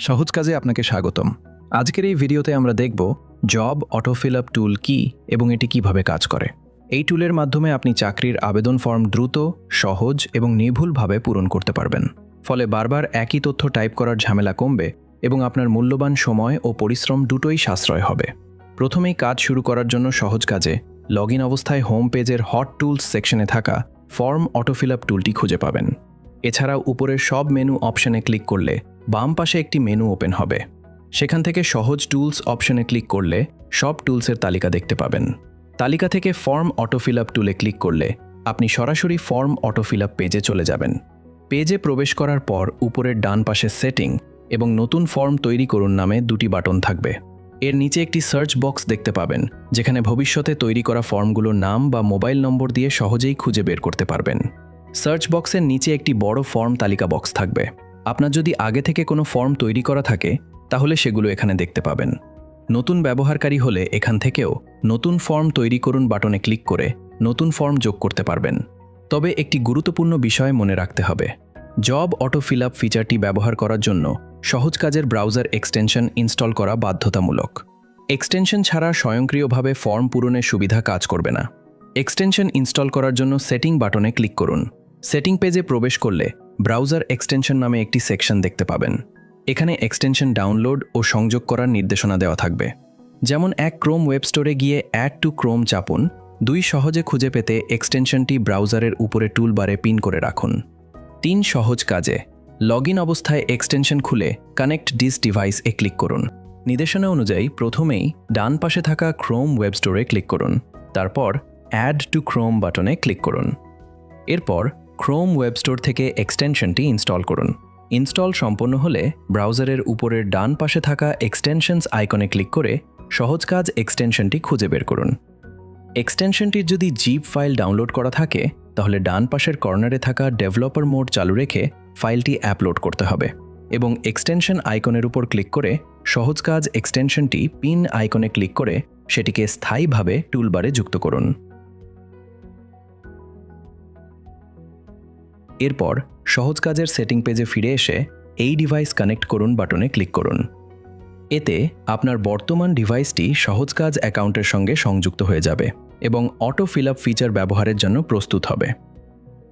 সহজ কাজে আপনাকে স্বাগতম। আজকের এই ভিডিওতে আমরা দেখব জব অটো ফিল আপ টুল কি এবং এটি কিভাবে কাজ করে। এই টুলের মাধ্যমে আপনি চাকরির আবেদন ফর্ম দ্রুত, সহজ এবং নির্ভুলভাবে পূরণ করতে পারবেন। ফলে বারবার একই তথ্য টাইপ করার ঝামেলা কমবে এবং আপনার মূল্যবান সময় ও পরিশ্রম দুটোই সাশ্রয় হবে। প্রথমেই কাজ শুরু করার জন্য সহজ কাজে লগইন অবস্থায় হোম পেজের হট টুলস সেকশনে থাকা ফর্ম অটো ফিল আপ টুলটি খুঁজে পাবেন। এছাড়াও উপরের সব মেনু অপশনে ক্লিক করলে বাম পাশে একটি মেনু ওপেন হবে। সেখান থেকে সহজ টুলস অপশনে ক্লিক করলে সব টুলসের তালিকা দেখতে পাবেন। তালিকা থেকে ফর্ম অটো ফিল আপ টুলে ক্লিক করলে আপনি সরাসরি ফর্ম অটো ফিল আপ পেজে চলে যাবেন। পেজে প্রবেশ করার পর উপরের ডান পাশে সেটিং এবং নতুন ফর্ম তৈরি করুন নামে দুটি বাটন থাকবে। এর নিচে একটি সার্চ বক্স দেখতে পাবেন, যেখানে ভবিষ্যতে তৈরি করা ফর্মগুলোর নাম বা মোবাইল নম্বর দিয়ে সহজেই খুঁজে বের করতে পারবেন। সার্চ বক্সের নিচে একটি বড় ফর্ম তালিকা বক্স থাকবে। আপনার যদি আগে থেকে কোনো ফর্ম তৈরি করা থাকে তাহলে সেগুলো এখানে দেখতে পাবেন। নতুন ব্যবহারকারী হলে এখান থেকেও নতুন ফর্ম তৈরি করুন বাটনে ক্লিক করে নতুন ফর্ম যোগ করতে পারবেন। তবে একটি গুরুত্বপূর্ণ বিষয় মনে রাখতে হবে, জব অটো ফিল আপ ফিচারটি ব্যবহার করার জন্য সহজ কাজের ব্রাউজার এক্সটেনশন ইনস্টল করা বাধ্যতামূলক। এক্সটেনশন ছাড়া স্বয়ংক্রিয়ভাবে ফর্ম পূরণের সুবিধা কাজ করবে না। এক্সটেনশন ইনস্টল করার জন্য সেটিং বাটনে ক্লিক করুন। সেটিং পেজে প্রবেশ করলে ব্রাউজার এক্সটেনশন নামে একটি সেকশন দেখতে পাবেন। এখানে এক্সটেনশন ডাউনলোড ও সংযোগ করার নির্দেশনা দেওয়া থাকবে। যেমন ক্রোম ওয়েব স্টোরে গিয়ে অ্যাড টু ক্রোম চাপুন। সহজে খুঁজে পেতে এক্সটেনশনটি ব্রাউজারের উপরে টুলবারে পিন করে রাখুন। সহজ কাজে লগইন অবস্থায় এক্সটেনশন খুলে connect this device A click করুন। নির্দেশনা অনুযায়ী প্রথমেই ডান পাশে থাকা ক্রোম ওয়েব স্টোরে ক্লিক করুন। তারপর অ্যাড টু ক্রোম বাটনে ক্লিক করুন। এরপর ক্রোম ওয়েব স্টোর থেকে এক্সটেনশনটি ইনস্টল করুন। ইনস্টল সম্পন্ন হলে ব্রাউজারের উপরের ডান পাশে থাকা এক্সটেনশনস আইকনে ক্লিক করে সহজ কাজ এক্সটেনশনটি খুঁজে বের করুন। এক্সটেনশনটির যদি জিপ ফাইল ডাউনলোড করা থাকে তাহলে ডান পাশের কর্নারে থাকা ডেভেলপার মোড চালু রেখে ফাইলটি আপলোড করতে হবে এবং এক্সটেনশন আইকনের উপর ক্লিক করে সহজ কাজ এক্সটেনশনটি পিন আইকনে ক্লিক করে সেটিকে স্থায়ীভাবে টুলবারে যুক্ত করুন। এরপর সহজ কাজের সেটিং পেজে ফিরে এসে এই ডিভাইস কানেক্ট করুন বাটনে ক্লিক করুন। এতে আপনার বর্তমান ডিভাইসটি সহজ কাজ অ্যাকাউন্টের সঙ্গে সংযুক্ত হয়ে যাবে এবং অটো ফিল আপ ফিচার ব্যবহারের জন্য প্রস্তুত হবে।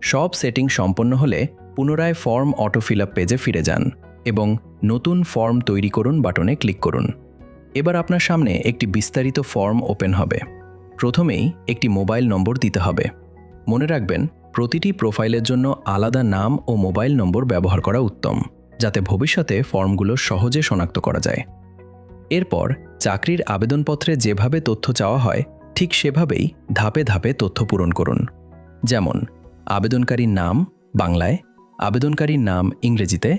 সব সেটিং সম্পন্ন হলে পুনরায় ফর্ম অটো ফিল আপ পেজে ফিরে যান এবং নতুন ফর্ম তৈরি করুন বাটনে ক্লিক করুন। এবার আপনার সামনে একটি বিস্তারিত ফর্ম ওপেন হবে। প্রথমেই একটি মোবাইল নম্বর দিতে হবে। মনে রাখবেন, প্রতিটি প্রোফাইলের জন্য আলাদা নাম ও মোবাইল নম্বর ব্যবহার করা উত্তম, যাতে ভবিষ্যতে ফর্মগুলো সহজে শনাক্ত করা যায়। এরপর চাকরির আবেদনপত্রে যেভাবে তথ্য চাওয়া হয় ঠিক সেভাবেই ধাপে ধাপে তথ্য পূরণ করুন। যেমন আবেদনকারীর নাম বাংলায়, আবেদনকারীর নাম ইংরেজিতে,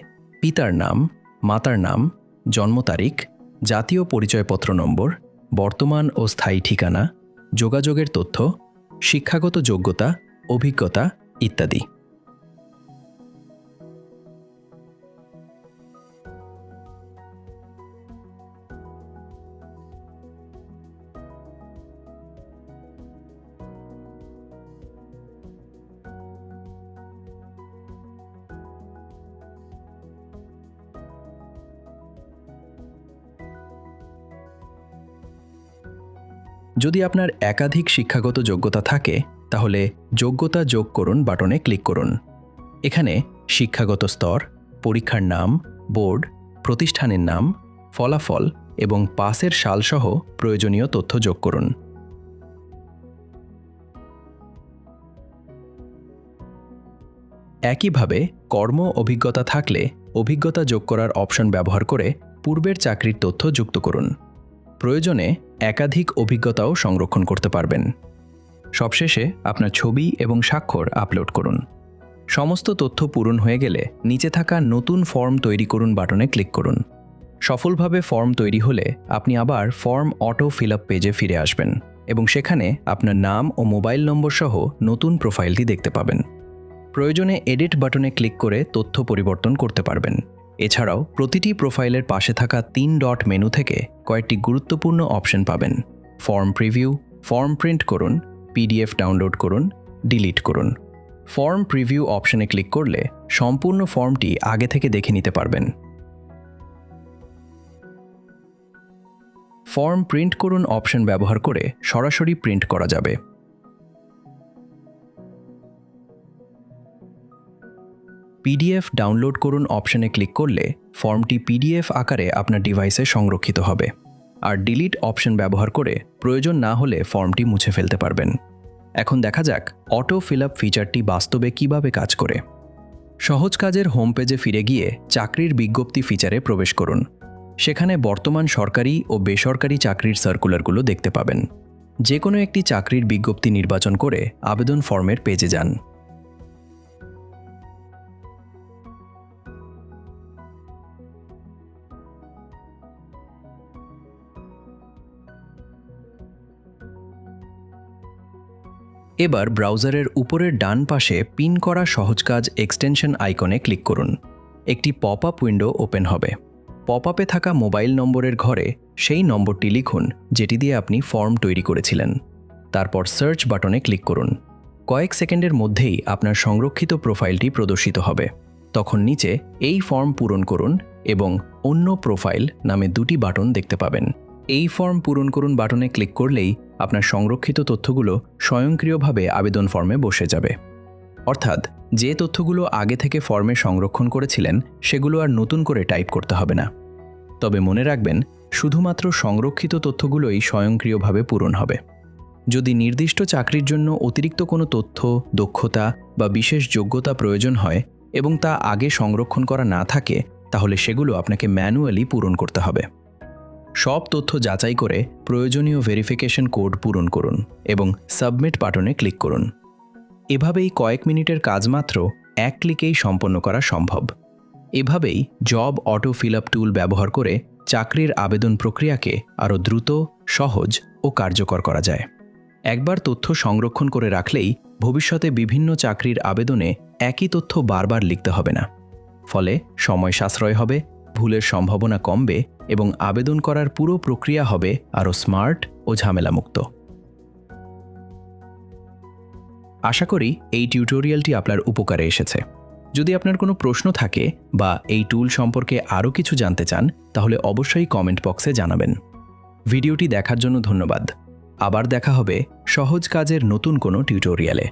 পিতার নাম, মাতার নাম, জন্ম তারিখ, জাতীয় পরিচয়পত্র নম্বর, বর্তমান ও স্থায়ী ঠিকানা, যোগাযোগের তথ্য, শিক্ষাগত যোগ্যতা, অভিজ্ঞতা ইত্যাদি। যদি আপনার একাধিক শিক্ষাগত যোগ্যতা থাকে তাহলে যোগ্যতা যোগ করুন বাটনে ক্লিক করুন। এখানে শিক্ষাগত স্তর, পরীক্ষার নাম, বোর্ড, প্রতিষ্ঠানের নাম, ফলাফল এবং পাসের সালসহ প্রয়োজনীয় তথ্য যোগ করুন। একইভাবে কর্ম অভিজ্ঞতা থাকলে অভিজ্ঞতা যোগ করার অপশন ব্যবহার করে পূর্বের চাকরির তথ্য যুক্ত করুন। প্রয়োজনে একাধিক অভিজ্ঞতাও সংরক্ষণ করতে পারবেন। সবশেষে আপনার ছবি এবং স্বাক্ষর আপলোড করুন। সমস্ত তথ্য পূরণ হয়ে গেলে নিচে থাকা নতুন ফর্ম তৈরি করুন বাটনে ক্লিক করুন। সফলভাবে ফর্ম তৈরি হলে আপনি আবার ফর্ম অটো ফিল আপ পেজে ফিরে আসবেন এবং সেখানে আপনার নাম ও মোবাইল নম্বর সহ নতুন প্রোফাইলটি দেখতে পাবেন। প্রয়োজনে এডিট বাটনে ক্লিক করে তথ্য পরিবর্তন করতে পারবেন। এছাড়াও প্রতিটি প্রোফাইলের পাশে থাকা 3 ডট মেনু থেকে কয়েকটি গুরুত্বপূর্ণ অপশন পাবেন। ফর্ম প্রিভিউ, ফর্ম প্রিন্ট করুন, পিডিএফ ডাউনলোড করুন, ডিলিট করুন। ফর্ম প্রিভিউ অপশনে ক্লিক করলে সম্পূর্ণ ফর্মটি আগে থেকে দেখে নিতে পারবেন। ফর্ম প্রিন্ট করুন অপশন ব্যবহার করে সরাসরি প্রিন্ট করা যাবে। পিডিএফ ডাউনলোড করুন অপশনে ক্লিক করলে ফর্মটি পিডিএফ আকারে আপনার ডিভাইসে সংরক্ষিত হবে। আর ডিলিট অপশন ব্যবহার করে প্রয়োজন না হলে ফর্মটি মুছে ফেলতে পারবেন। এখন দেখা যাক অটো ফিল আপ ফিচারটি বাস্তবে কিভাবে কাজ করে। সহজ কাজের হোম পেজে ফিরে গিয়ে চাকরির বিজ্ঞপ্তি ফিচারে প্রবেশ করুন। সেখানে বর্তমান সরকারি ও বেসরকারি চাকরির সার্কুলারগুলো দেখতে পাবেন। যে কোনো একটি চাকরির বিজ্ঞপ্তি নির্বাচন করে আবেদন ফর্মের পেজে যান। এবার ব্রাউজারের উপরের ডান পাশে পিন করা সহজ কাজ এক্সটেনশন আইকনে ক্লিক করুন। একটি পপ আপ উইন্ডো ওপেন হবে। পপ আপে থাকা মোবাইল নম্বরের ঘরে সেই নম্বরটি লিখুন যেটি দিয়ে আপনি ফর্ম তৈরি করেছিলেন। তারপর সার্চ বাটনে ক্লিক করুন। কয়েক সেকেন্ডের মধ্যেই আপনার সংরক্ষিত প্রোফাইলটি প্রদর্শিত হবে। তখন নিচে এই ফর্ম পূরণ করুন এবং অন্য প্রোফাইল নামে দুটি বাটন দেখতে পাবেন। এই ফর্ম পূরণ করুন বাটনে ক্লিক করলেই আপনার সংরক্ষিত তথ্যগুলো স্বয়ংক্রিয়ভাবে আবেদন ফর্মে বসে যাবে। অর্থাৎ যে তথ্যগুলো আগে থেকে ফর্মে সংরক্ষণ করেছিলেন সেগুলো আর নতুন করে টাইপ করতে হবে না। তবে মনে রাখবেন, শুধুমাত্র সংরক্ষিত তথ্যগুলোই স্বয়ংক্রিয়ভাবে পূরণ হবে। যদি নির্দিষ্ট চাকরির জন্য অতিরিক্ত কোনো তথ্য, দক্ষতা বা বিশেষ যোগ্যতা প্রয়োজন হয় এবং তা আগে সংরক্ষণ করা না থাকে, তাহলে সেগুলো আপনাকে ম্যানুয়ালি পূরণ করতে হবে। সব তথ্য যাচাই করে প্রয়োজনীয় ভেরিফিকেশন কোড পূরণ করুন এবং সাবমিট বাটনে ক্লিক করুন। এভাবেই কয়েক মিনিটের কাজ মাত্র এক ক্লিকেই সম্পন্ন করা সম্ভব। এভাবেই জব অটো ফিল আপ টুল ব্যবহার করে চাকরির আবেদন প্রক্রিয়াকে আরও দ্রুত, সহজ ও কার্যকর করা যায়। একবার তথ্য সংরক্ষণ করে রাখলেই ভবিষ্যতে বিভিন্ন চাকরির আবেদনে একই তথ্য বারবার লিখতে হবে না। ফলে সময় সাশ্রয় হবে, ভুলের সম্ভাবনা কমবে এবং আবেদন করার পুরো প্রক্রিয়া হবে আরও স্মার্ট ও ঝামেলামুক্ত। আশা করি এই টিউটোরিয়ালটি আপনার উপকারে এসেছে। যদি আপনার কোনো প্রশ্ন থাকে বা এই টুল সম্পর্কে আরও কিছু জানতে চান, তাহলে অবশ্যই কমেন্ট বক্সে জানাবেন। ভিডিওটি দেখার জন্য ধন্যবাদ। আবার দেখা হবে সহজ কাজের নতুন কোনো টিউটোরিয়ালে।